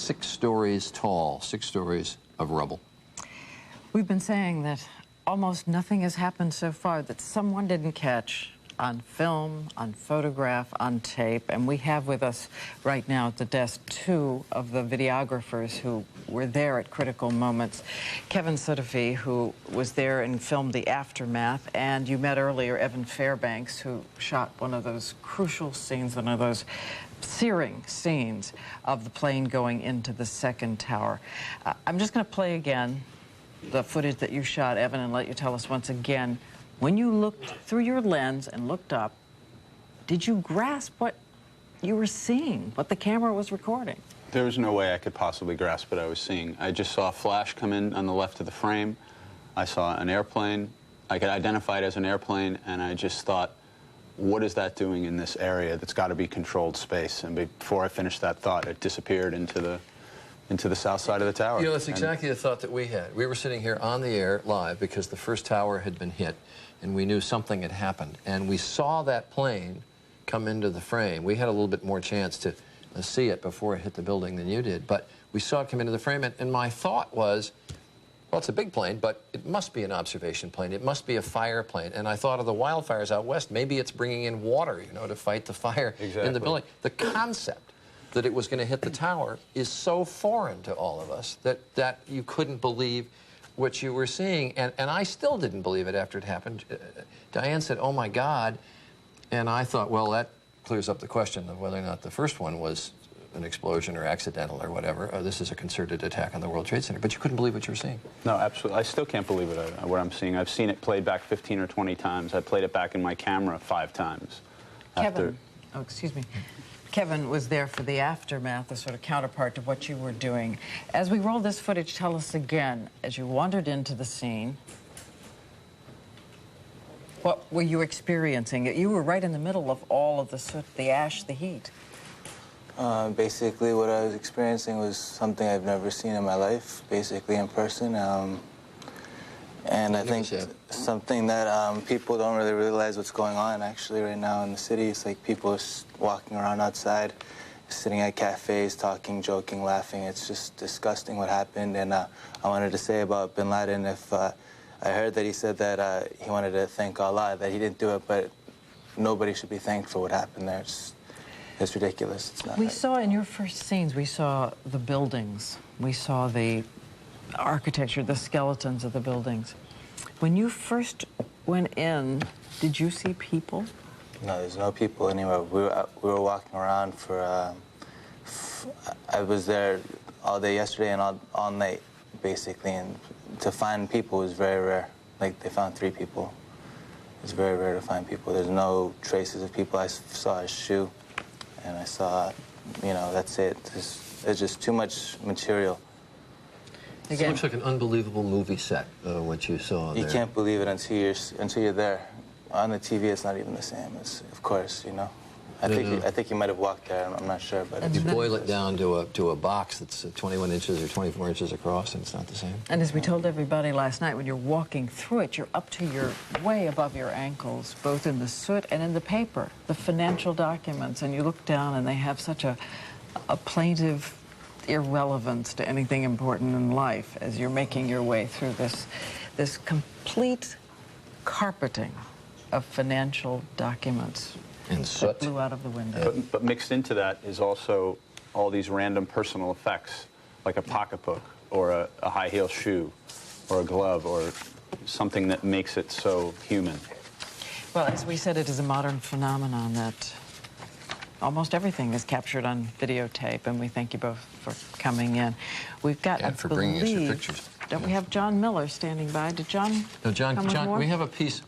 6 stories tall, 6 stories of rubble. We've been saying that almost nothing has happened so far that someone didn't catch on film, on photograph, on tape, and we have with us right now at the desk 2 of the videographers who were there at critical moments. Kevin Sutaree, who was there and filmed the aftermath, and you met earlier Evan Fairbanks, who shot one of those crucial scenes, one of those searing scenes of the plane going into the second tower. I'm just going to play again the footage that you shot, Evan, and let you tell us once again, when you looked through your lens and looked up, did you grasp what you were seeing, what the camera was recording? There was no way I could possibly grasp what I was seeing. I just saw a flash come in on the left of the frame. I saw an airplane. I could identify it as an airplane, and I just thought, what is that doing in this area? That's got to be controlled space. And before I finished that thought, it disappeared into the south side of the tower. You know, that's exactly the thought that we had. We were sitting here on the air live because the first tower had been hit, and we knew something had happened. And we saw that plane come into the frame. We had a little bit more chance to see it before it hit the building than you did, but we saw it come into the frame, and my thought was, well, it's a big plane, but it must be an observation plane. It must be a fire plane. And I thought of the wildfires out west. Maybe it's bringing in water, you know, to fight the fire in the building. The concept that it was going to hit the tower is so foreign to all of us that you couldn't believe what you were seeing. And I still didn't believe it after it happened. Diane said, oh, my God. And I thought, well, that clears up the question of whether or not the first one was an explosion or accidental or whatever. This is a concerted attack on the World Trade Center. But you couldn't believe what you were seeing. No, absolutely. I still can't believe it, what I'm seeing. I've seen it played back 15 or 20 times. I played it back in my camera 5 times. Kevin, oh, excuse me. Kevin was there for the aftermath, the sort of counterpart to what you were doing. As we roll this footage, tell us again, as you wandered into the scene, what were you experiencing? You were right in the middle of all of the soot, the ash, the heat. Basically, what I was experiencing was something I've never seen in my life, basically in person. And I think something that people don't really realize what's going on actually right now in the city. It's like people are walking around outside, sitting at cafes, talking, joking, laughing. It's just disgusting what happened. And I wanted to say about bin Laden, if I heard that he said that he wanted to thank Allah, that he didn't do it, but nobody should be thanked for what happened there. It's ridiculous. It's not. We saw in your first scenes, we saw the buildings. We saw the architecture, the skeletons of the buildings. When you first went in, did you see people? No, there's no people anywhere. We were walking around for, I was there all day yesterday and all night, basically, and to find people was very rare. Like, they found 3 people. It's very rare to find people. There's no traces of people. I saw a shoe, and I saw, you know, that's it. There's just too much material. Again. It looks like an unbelievable movie set, what you saw there. You can't believe it until you're there. On the TV, it's not even the same. Of course, you know. I think you might have walked there. I'm not sure, but you boil it down to a box that's 21 inches or 24 inches across, and it's not the same. And as we told everybody last night, when you're walking through it, you're up to your way above your ankles, both in the soot and in the paper, the financial documents, and you look down, and they have such a plaintive irrelevance to anything important in life as you're making your way through this complete carpeting of financial documents and soot blew out of the window. But mixed into that is also all these random personal effects, like a pocketbook or a high heel shoe or a glove or something that makes it so human. Well, as we said, it is a modern phenomenon that almost everything is captured on videotape, and we thank you both for coming in. We've got, and for bringing us your pictures. Don't we have John Miller standing by? Did John? No, John, we have a piece.